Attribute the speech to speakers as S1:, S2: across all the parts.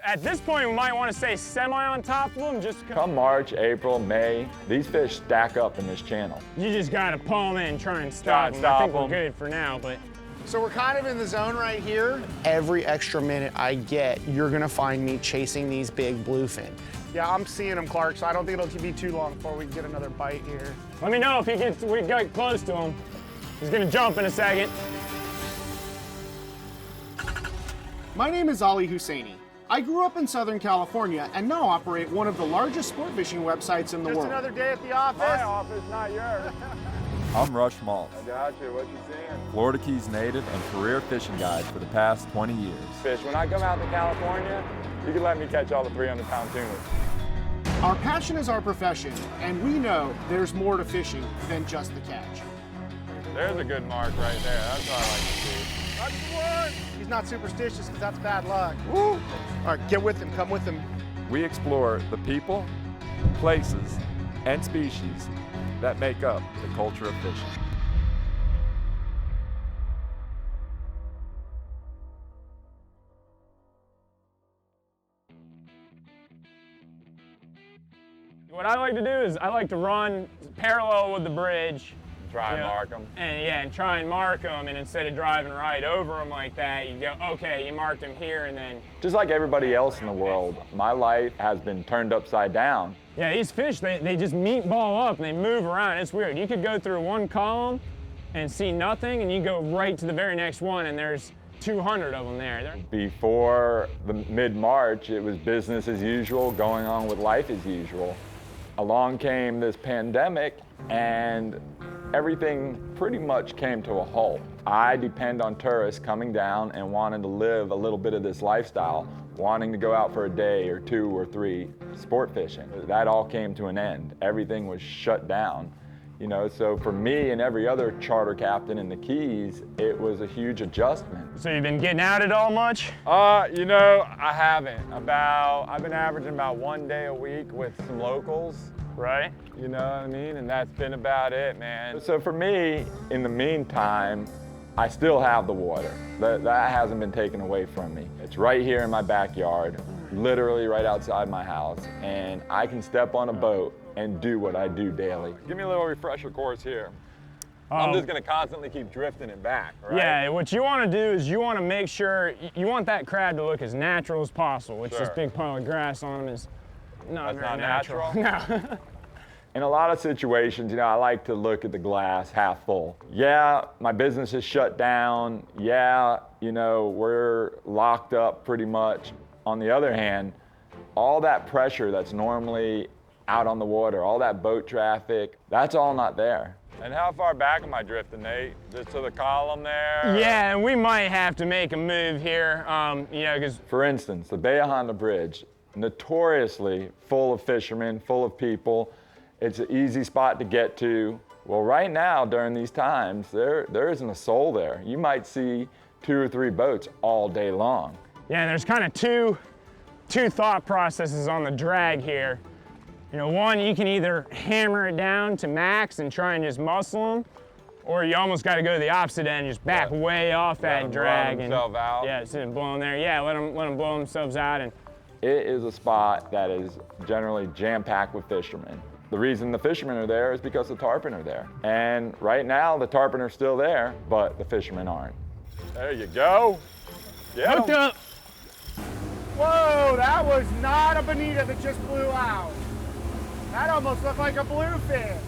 S1: At this point, we might want to stay semi on top of them. Just
S2: come March, April, May, these fish stack up in this channel.
S1: You just got to pull them in and try and stop them. I think we're good for now, but.
S3: So we're kind of in the zone right here. Every extra minute I get, you're gonna find me chasing these big bluefin. Yeah, I'm seeing them, Clark, so I don't think it'll be too long before we get another bite here.
S1: Let me know if we get close to him. He's gonna jump in a second.
S3: My name is Ali Hussainy. I grew up in Southern California and now operate one of the largest sport fishing websites in the world. Just another day at the office?
S2: My office, not yours. I'm Rush Maltz. I got you. What you seeing? Florida Keys native and career fishing guide for the past 20 years. Fish. When I come out to California, you can let me catch all the 300-pound tunas.
S3: Our passion is our profession, and we know there's more to fishing than just the catch.
S2: There's a good mark right there. That's what I like to see.
S3: That's the one. He's not superstitious because that's bad luck. Woo! All right, get with him. Come with him.
S2: We explore the people, places, and species that make up the culture of fishing.
S1: What I like to do is I like to run parallel with the bridge.
S2: Try and mark them.
S1: And try and mark them, and instead of driving right over them like that, you go, okay, you marked them here, and then...
S2: Just like everybody else in the world, my life has been turned upside down.
S1: Yeah, these fish, they just meatball up and they move around. It's weird. You could go through one column and see nothing, and you go right to the very next one, and there's 200 of them there.
S2: Before the mid-March, it was business as usual, going on with life as usual. Along came this pandemic, and everything pretty much came to a halt. I depend on tourists coming down and wanting to live a little bit of this lifestyle, wanting to go out for a day or 2 or 3 sport fishing. That all came to an end. Everything was shut down. You know, so for me and every other charter captain in the Keys, it was a huge adjustment.
S1: So you've been getting out at all much?
S2: You know, I haven't. I've been averaging about 1 day a week with some locals.
S1: Right.
S2: You know what I mean? And that's been about it, man. So for me, in the meantime, I still have the water. That hasn't been taken away from me. It's right here in my backyard, literally right outside my house, and I can step on a boat and do what I do daily. Give me a little refresher course here. I'm just gonna constantly keep drifting it back, right?
S1: Yeah, what you wanna do is you wanna make sure, you want that crab to look as natural as possible, which this big pile of grass on him is not very natural. No.
S2: In a lot of situations, you know, I like to look at the glass half full. Yeah, my business is shut down. Yeah, you know, we're locked up pretty much. On the other hand, all that pressure that's normally out on the water, all that boat traffic, that's all not there. And how far back am I drifting, Nate? Just to the column there?
S1: Yeah, and we might have to make a move here, you know, because...
S2: For instance, the Bay of Honda Bridge, notoriously full of fishermen, full of people. It's an easy spot to get to. Well, right now, during these times, there isn't a soul there. You might see 2 or 3 boats all day long.
S1: Yeah, there's kind of two thought processes on the drag here. You know, one, you can either hammer it down to max and try and just muscle them, or you almost got to go to the opposite end, just back way off that drag.
S2: Let them out.
S1: Yeah, instead of blowing there. Yeah, let them blow themselves out. And
S2: it is a spot that is generally jam-packed with fishermen. The reason the fishermen are there is because the tarpon are there. And right now, the tarpon are still there, but the fishermen aren't. There you go.
S1: Hooked up.
S3: Whoa, that was not a bonita that just blew out. That almost looked like a bluefin.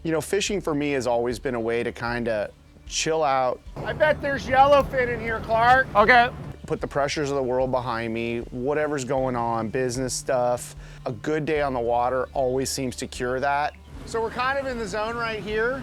S3: You know, fishing for me has always been a way to kind of chill out. I bet there's yellowfin in here, Clark.
S1: Okay.
S3: Put the pressures of the world behind me, whatever's going on, business stuff. A good day on the water always seems to cure that. So we're kind of in the zone right here.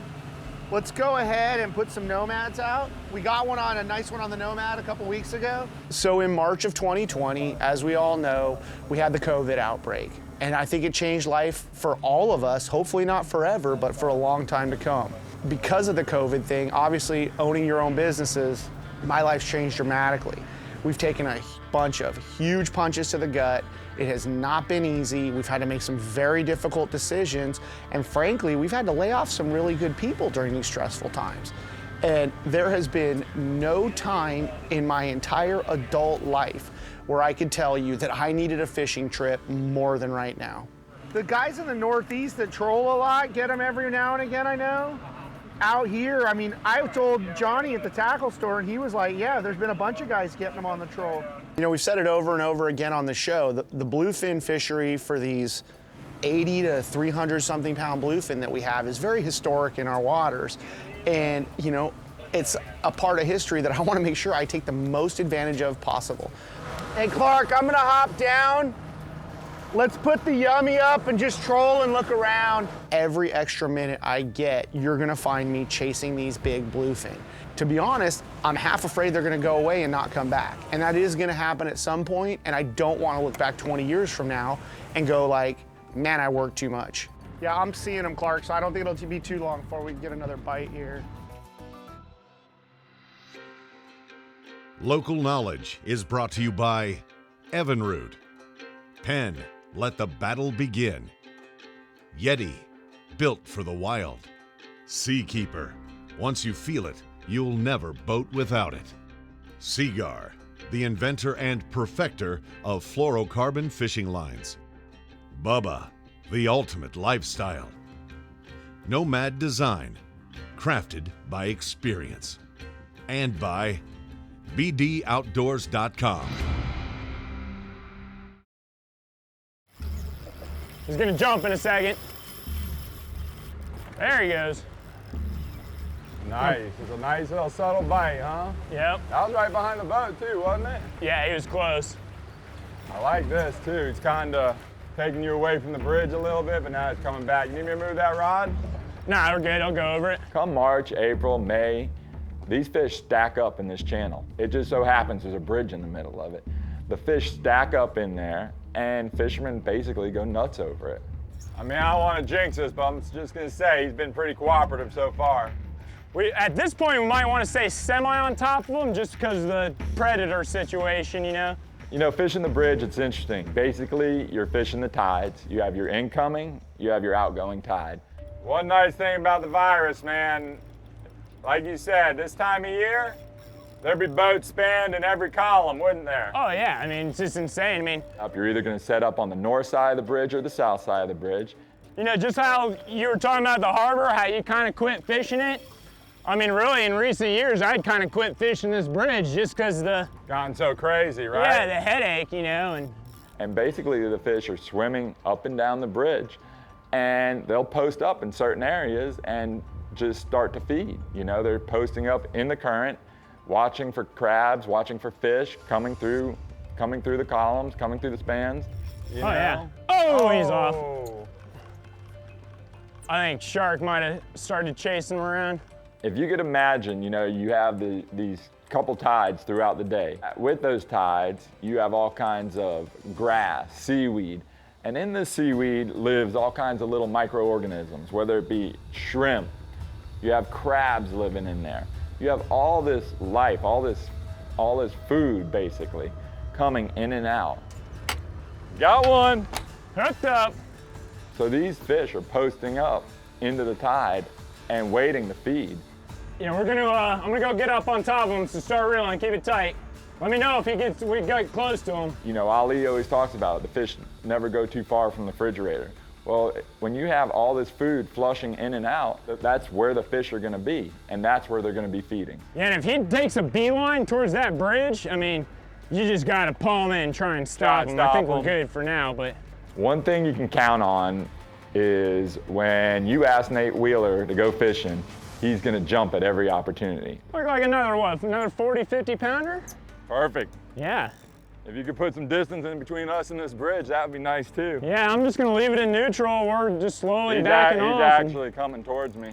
S3: Let's go ahead and put some nomads out. We got a nice one on the nomad a couple weeks ago. So in March of 2020, as we all know, we had the COVID outbreak. And I think it changed life for all of us, hopefully not forever, but for a long time to come. Because of the COVID thing, obviously owning your own businesses, my life's changed dramatically. We've taken a bunch of huge punches to the gut. It has not been easy. We've had to make some very difficult decisions. And frankly, we've had to lay off some really good people during these stressful times. And there has been no time in my entire adult life where I could tell you that I needed a fishing trip more than right now. The guys in the Northeast that troll a lot get them every now and again, I know. Out here, I mean, I told Johnny at the tackle store, and he was like, yeah, there's been a bunch of guys getting them on the troll. You know, we've said it over and over again on the show, the bluefin fishery for these 80 to 300 something pound bluefin that we have is very historic in our waters. And, you know, it's a part of history that I want to make sure I take the most advantage of possible. Hey, Clark, I'm gonna hop down. Let's put the yummy up and just troll and look around. Every extra minute I get, you're gonna find me chasing these big bluefin. To be honest, I'm half afraid they're gonna go away and not come back. And that is gonna happen at some point, and I don't wanna look back 20 years from now and go like, man, I worked too much. Yeah, I'm seeing them, Clark, so I don't think it'll be too long before we get another bite here.
S4: Local knowledge is brought to you by Evinrude, Penn, let the battle begin. Yeti, built for the wild. Seakeeper, once you feel it, you'll never boat without it. Seagar, the inventor and perfecter of fluorocarbon fishing lines. Bubba, the ultimate lifestyle. Nomad Design, crafted by experience. And by bdoutdoors.com.
S1: He's gonna jump in a second. There he goes.
S2: Nice. It's a nice little subtle bite, huh?
S1: Yep.
S2: That was right behind the boat too, wasn't it?
S1: Yeah, he was close.
S2: I like this too. It's kind of taking you away from the bridge a little bit, but now it's coming back. You need me to move that rod?
S1: Nah, we're good. I'll go over it.
S2: Come March, April, May, these fish stack up in this channel. It just so happens there's a bridge in the middle of it. The fish stack up in there, and fishermen basically go nuts over it. I mean, I don't want to jinx this, but I'm just going to say he's been pretty cooperative so far.
S1: At this point, we might want to say semi on top of him just because of the predator situation, you know?
S2: You know, fishing the bridge, it's interesting. Basically, you're fishing the tides. You have your incoming, you have your outgoing tide. One nice thing about the virus, man, like you said, this time of year, there'd be boats spanned in every column, wouldn't there?
S1: Oh yeah, I mean, it's just insane. I mean,
S2: You're either gonna set up on the north side of the bridge or the south side of the bridge.
S1: you know, just how you were talking about the harbor, how you kind of quit fishing it. I mean, really, in recent years, I'd kind of quit fishing this bridge just because the...
S2: Gotten so crazy, right?
S1: Yeah, the headache, you know,
S2: And basically the fish are swimming up and down the bridge, and they'll post up in certain areas and just start to feed. You know, they're posting up in the current, watching for crabs, watching for fish coming through the columns, coming through the spans. You know?
S1: Yeah. Oh, he's off. I think shark might have started chasing him around.
S2: If you could imagine, you know, you have these couple tides throughout the day. With those tides, you have all kinds of grass, seaweed, and in this seaweed lives all kinds of little microorganisms, whether it be shrimp, you have crabs living in there. You have all this life, all this food basically coming in and out. Got one.
S1: Hooked up.
S2: So these fish are posting up into the tide and waiting to feed.
S1: Yeah, I'm gonna go get up on top of him, so start reeling, keep it tight. Let me know if we get close to him.
S2: You know, Ali always talks about it, the fish never go too far from the refrigerator. Well, when you have all this food flushing in and out, that's where the fish are gonna be, and that's where they're gonna be feeding.
S1: Yeah, and if he takes a beeline towards that bridge, I mean, you just gotta pull him in and try and stop him. I think we're good for now, but.
S2: One thing you can count on is when you ask Nate Wheeler to go fishing, he's gonna jump at every opportunity.
S1: Like another 40, 50 pounder?
S2: Perfect.
S1: Yeah.
S2: If you could put some distance in between us and this bridge, that would be nice too.
S1: Yeah, I'm just gonna leave it in neutral. We're just slowly backing off.
S2: He's actually coming towards me.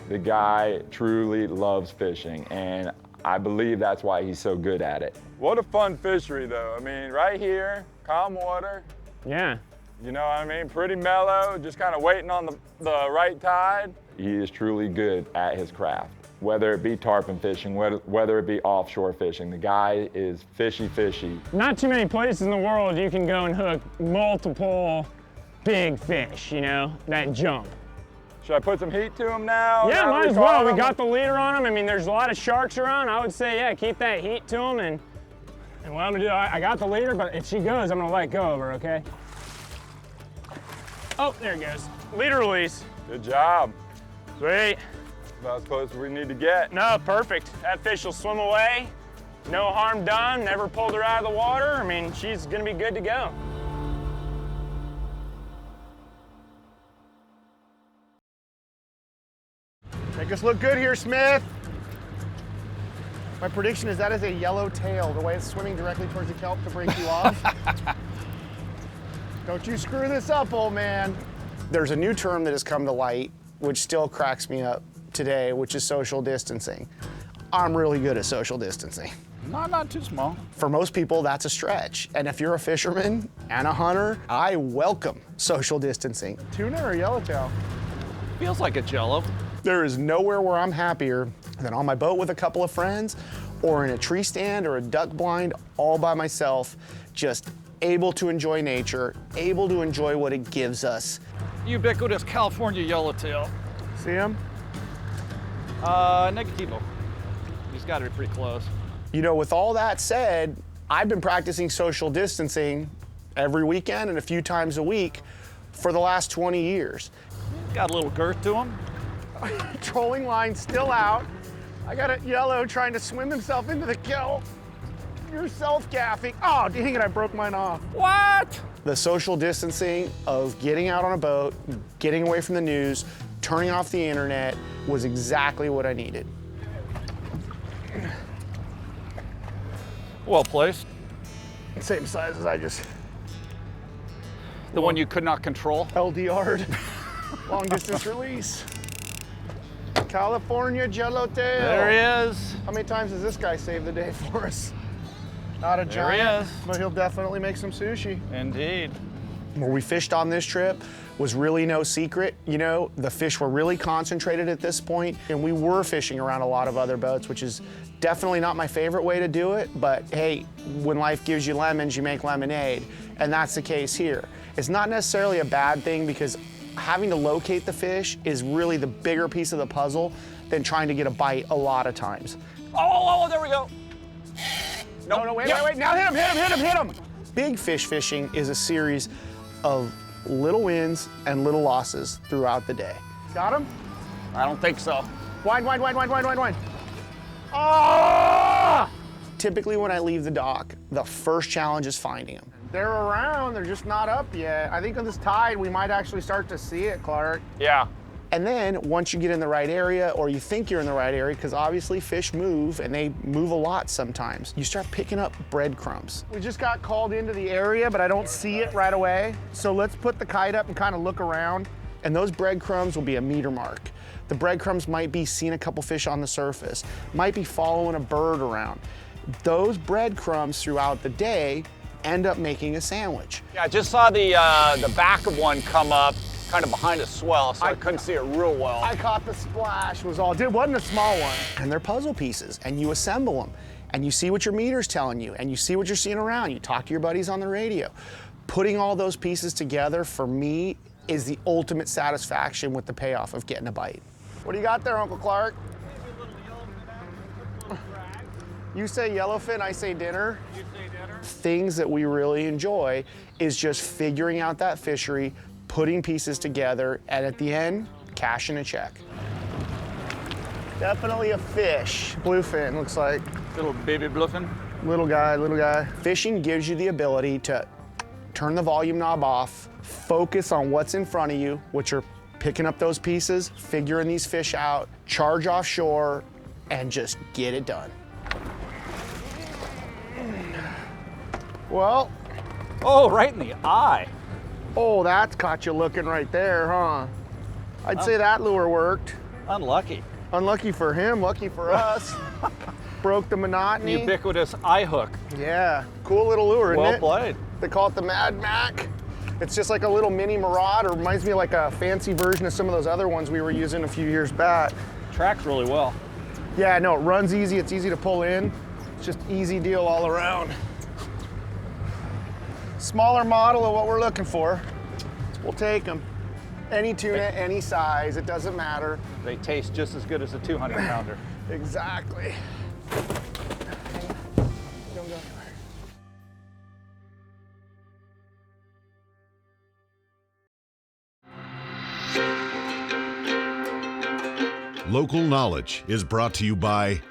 S2: The guy truly loves fishing, and I believe that's why he's so good at it. What a fun fishery though. I mean, right here, calm water.
S1: Yeah.
S2: You know what I mean? Pretty mellow, just kind of waiting on the right tide. He is truly good at his craft. Whether it be tarpon fishing, whether it be offshore fishing, the guy is fishy.
S1: Not too many places in the world you can go and hook multiple big fish, you know, that jump.
S2: Should I put some heat to him now?
S1: Yeah, might as well. We got the leader on him. I mean, there's a lot of sharks around. I would say, yeah, keep that heat to him and And what I'm gonna do, I got the leader, but if she goes, I'm gonna let go of her, okay? Oh, there it goes. Leader release.
S2: Good job.
S1: Sweet.
S2: About as close as we need to get.
S1: No, perfect. That fish will swim away. No harm done, never pulled her out of the water. I mean, she's gonna be good to go.
S3: Make us look good here, Smith. My prediction is that is a yellowtail, the way it's swimming directly towards the kelp to break you off. Don't you screw this up, old man. There's a new term that has come to light, which still cracks me up today, which is social distancing. I'm really good at social distancing.
S5: Not too small.
S3: For most people, that's a stretch. And if you're a fisherman and a hunter, I welcome social distancing. Tuna or yellowtail?
S5: Feels like a jello.
S3: There is nowhere where I'm happier than on my boat with a couple of friends or in a tree stand or a duck blind all by myself, just able to enjoy nature, able to enjoy what it gives us.
S5: Ubiquitous California yellowtail.
S3: See him?
S5: Negativo. He's got it pretty close.
S3: You know, with all that said, I've been practicing social distancing every weekend and a few times a week for the last 20 years.
S5: Got a little girth to him.
S3: Trolling line still out. I got a yellow trying to swim himself into the kelp. You're self-gaffing. Oh, dang it, I broke mine off.
S5: What?
S3: The social distancing of getting out on a boat, getting away from the news, turning off the internet was exactly what I needed.
S5: Well placed.
S3: Same size as I just
S5: The one you could not control.
S3: LDR'd. Long distance release. California yellowtail.
S5: There he is.
S3: How many times has this guy saved the day for us? Not a
S5: There he
S3: giant,
S5: is.
S3: but he'll definitely make some sushi.
S5: Indeed.
S3: Where we fished on this trip was really no secret. You know, the fish were really concentrated at this point, and we were fishing around a lot of other boats, which is definitely not my favorite way to do it, but hey, when life gives you lemons, you make lemonade, and that's the case here. It's not necessarily a bad thing because having to locate the fish is really the bigger piece of the puzzle than trying to get a bite a lot of times.
S5: Oh, there we go.
S3: No, wait, now hit him. Big fish fishing is a series of little wins and little losses throughout the day. Got him?
S5: I don't think so.
S3: Wind. Oh! Typically when I leave the dock, the first challenge is finding them. They're around, they're just not up yet. I think on this tide, we might actually start to see it, Clark.
S5: Yeah.
S3: And then once you get in the right area, or you think you're in the right area, because obviously fish move, and they move a lot sometimes, you start picking up breadcrumbs. We just got called into the area, but I don't see it right away. So let's put the kite up and kind of look around. And those breadcrumbs will be a meter mark. The breadcrumbs might be seeing a couple fish on the surface, might be following a bird around. Those breadcrumbs throughout the day end up making a sandwich.
S5: Yeah, I just saw the back of one come up kind of behind a swell, so I couldn't see it real well.
S3: I caught the splash was all, it wasn't a small one. And they're puzzle pieces, and you assemble them, and you see what your meter's telling you, and you see what you're seeing around. You talk to your buddies on the radio. Putting all those pieces together, for me, is the ultimate satisfaction with the payoff of getting a bite. What do you got there, Uncle Clark? You say yellowfin, I say dinner. You say dinner. Things that we really enjoy is just figuring out that fishery, putting pieces together, and at the end, cashing a check. Definitely a fish. Bluefin, looks like.
S5: Little baby bluefin.
S3: Little guy. Fishing gives you the ability to turn the volume knob off, focus on what's in front of you, which are picking up those pieces, figuring these fish out, charge offshore, and just get it done. Well,
S5: Oh, right in the eye.
S3: oh, that's caught you looking right there, huh? I'd say that lure worked.
S5: Unlucky.
S3: Unlucky for him, lucky for us. Broke the monotony.
S5: Ubiquitous eye hook.
S3: Yeah, cool little lure, isn't
S5: Well
S3: it?
S5: played.
S3: They call it the Mad Mac. It's just like a little mini Marauder. Reminds me of like a fancy version of some of those other ones we were using a few years back.
S5: Tracks really well.
S3: Yeah, no, it runs easy. It's easy to pull in. It's just easy deal all around. Smaller model of what we're looking for. We'll take them. Any tuna, any size, it doesn't matter.
S5: They taste just as good as a 200-pounder.
S3: Exactly. Don't go anywhere.
S4: Local knowledge is brought to you by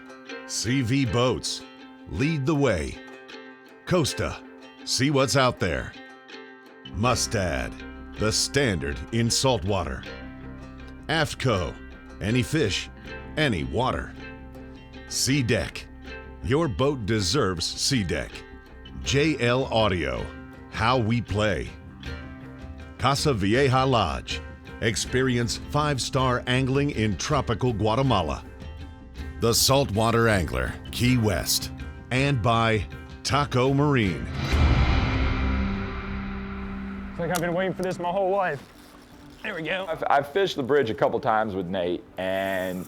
S4: CV Boats, lead the way. Costa, see what's out there. Mustad, the standard in saltwater. Aftco, any fish, any water. Sea Deck, your boat deserves Sea Deck. JL Audio, how we play. Casa Vieja Lodge, experience 5-star angling in tropical Guatemala. The Saltwater Angler, Key West, and by Taco Marine.
S1: It's like I've been waiting for this my whole life. There we go.
S2: I've fished the bridge a couple times with Nate, and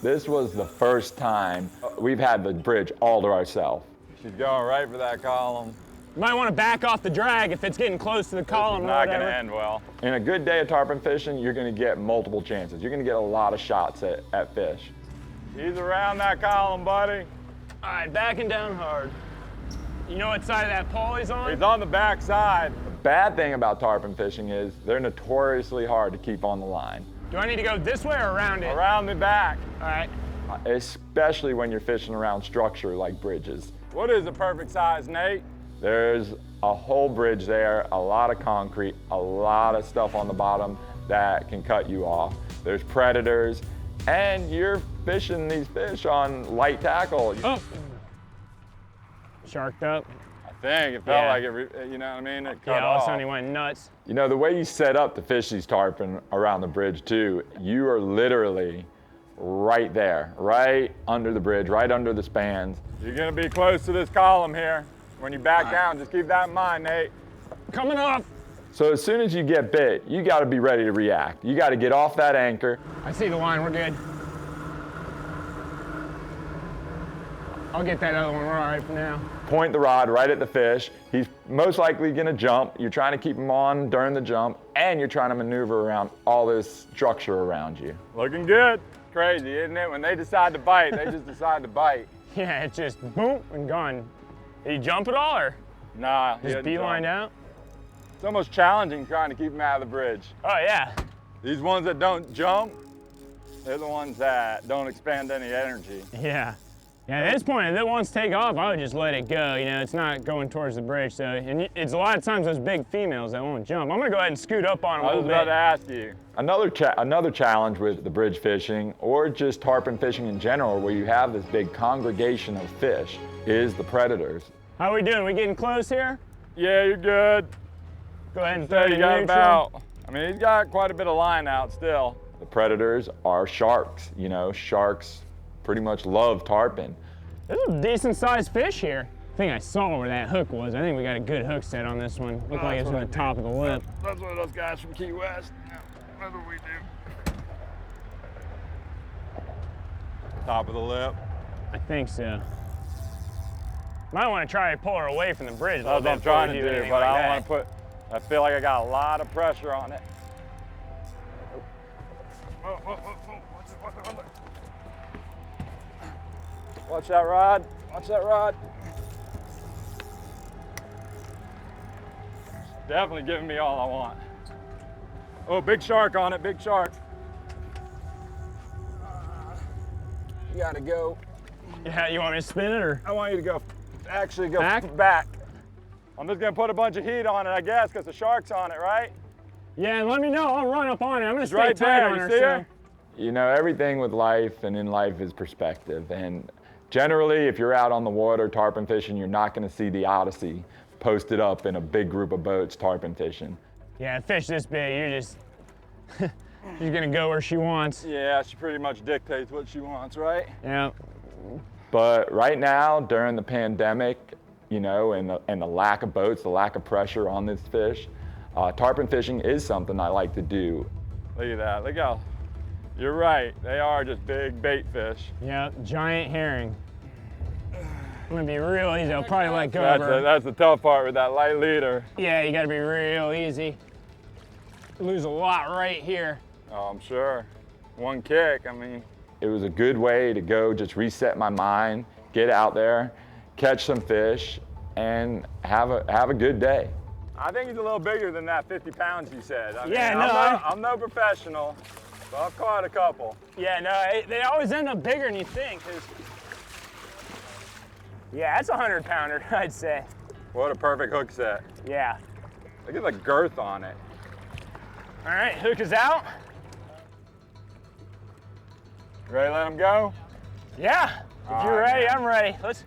S2: this was the first time we've had the bridge all to ourselves.
S6: She's going right for that column.
S1: You might want to back off the drag if it's getting close to the column or
S6: Not
S1: whatever.
S6: gonna end well.
S2: In a good day of tarpon fishing, you're gonna get multiple chances. You're gonna get a lot of shots at fish.
S6: He's around that column, buddy.
S1: All right, backing down hard. You know what side of that pole he's on?
S6: He's on the back side.
S2: The bad thing about tarpon fishing is they're notoriously hard to keep on the line,
S1: Do I need to go this way or around it?
S6: Around the back.
S1: All right.
S2: especially when you're fishing around structure like bridges.
S6: What is the perfect size, Nate?
S2: There's a whole bridge there, a lot of concrete, a lot of stuff on the bottom that can cut you off. There's predators, and you're fishing these fish on light tackle.
S1: Oh. Sharked up.
S6: I think it felt
S1: Yeah.
S6: like it, you know what I mean? It cut
S1: Yeah, all of a
S6: off.
S1: sudden he went nuts.
S2: You know, the way you set up to fish these tarpon around the bridge too, you are literally right there, right under the bridge, right under the spans.
S6: You're gonna be close to this column here. When you back down, just keep that in mind, Nate.
S1: Coming off.
S2: So as soon as you get bit, you gotta be ready to react. You gotta get off that anchor.
S1: I see the line, we're good. I'll get that other one, we're all right for now.
S2: Point the rod right at the fish. He's most likely gonna jump. You're trying to keep him on during the jump, and you're trying to maneuver around all this structure around you.
S6: Looking good. Crazy, isn't it? When they decide to bite, they just decide to bite.
S1: Yeah, it's just boom and gone. Did he jump at all or
S6: Nah, he
S1: just
S6: didn't
S1: beeline
S6: jump.
S1: out?
S6: It's almost challenging trying to keep them out of the bridge.
S1: Oh yeah.
S6: These ones that don't jump, they're the ones that don't expend any energy.
S1: Yeah. Yeah, at this point, if it wants to take off, I would just let it go. You know, it's not going towards the bridge. So, and it's a lot of times those big females that won't jump. I'm gonna go ahead and scoot up on them
S6: I
S1: a
S6: was
S1: little
S6: about
S1: bit.
S6: to ask you.
S2: Another challenge with the bridge fishing, or just tarpon fishing in general, where you have this big congregation of fish, is the predators.
S1: How we doing? We getting close here?
S6: Yeah, you're good.
S1: Go ahead and throw
S6: So
S1: it
S6: you
S1: in
S6: got
S1: neutral.
S6: about, I mean, he's got quite a bit of line out still.
S2: The predators are sharks. You know, sharks pretty much love tarpon.
S1: There's a decent sized fish here. I think I saw where that hook was. I think we got a good hook set on this one. Looked like it was on the top of the lip.
S6: That's one of those guys from Key West. Yeah, that's what we do. Top of the lip.
S1: I think so. Might want to try to pull her away from the bridge a little
S6: That's what I'm
S1: bit before
S6: trying
S1: we
S6: to
S1: do
S6: do,
S1: anything
S6: but
S1: like
S6: I don't
S1: that.
S6: want to put, I feel like I got a lot of pressure on it. Watch that rod. Watch that rod. Definitely giving me all I want. Oh, big shark on it, big shark. You gotta go.
S1: Yeah, you want me to spin it or?
S6: I want you to go, actually go
S1: Back?
S6: back. I'm just gonna put a bunch of heat on it, I guess, because the shark's on it, right?
S1: Yeah, let me know. I'll run up on it. I'm gonna
S6: It's
S1: stay
S6: right
S1: tight
S6: there,
S1: on
S6: you
S1: her.
S6: see
S1: So.
S6: her?
S2: You know, everything with life and in life is perspective. And generally, if you're out on the water tarpon fishing, you're not gonna see the Odyssey posted up in a big group of boats tarpon fishing.
S1: Yeah, a fish this big, you're just, she's gonna go where she wants.
S6: Yeah, she pretty much dictates what she wants, right?
S1: Yeah.
S2: But right now, during the pandemic, you know, and the lack of boats, the lack of pressure on this fish, tarpon fishing is something I like to do.
S6: Look at that, look how, you're right, they are just big bait fish.
S1: Yeah, giant herring. I'm gonna be real easy. I'll probably let go of her.
S6: That's the tough part with that light leader.
S1: Yeah, you gotta be real easy. Lose a lot right here.
S6: Oh, I'm sure. One kick, I mean.
S2: It was a good way to go just reset my mind, get out there, catch some fish, and have a good day.
S6: I think he's a little bigger than that 50 pounds you said. I mean,
S1: Yeah, no,
S6: I'm no professional. So I've caught a couple.
S1: Yeah, no, they always end up bigger than you think. Yeah, that's a 100-pounder, I'd say.
S6: What a perfect hook set.
S1: Yeah.
S6: Look at the girth on it.
S1: All right, hook is out.
S6: Ready to let him go?
S1: Yeah, if
S6: All
S1: you're
S6: right,
S1: ready,
S6: man.
S1: I'm ready. Let's.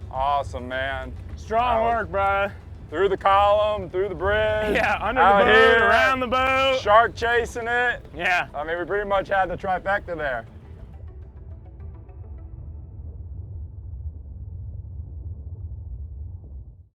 S6: Awesome, man.
S1: Strong work, bro.
S6: Through the column, through the bridge.
S1: Yeah, under
S6: out
S1: the boat,
S6: here,
S1: around the boat.
S6: Shark chasing it.
S1: Yeah.
S6: I mean, we pretty much had the trifecta there.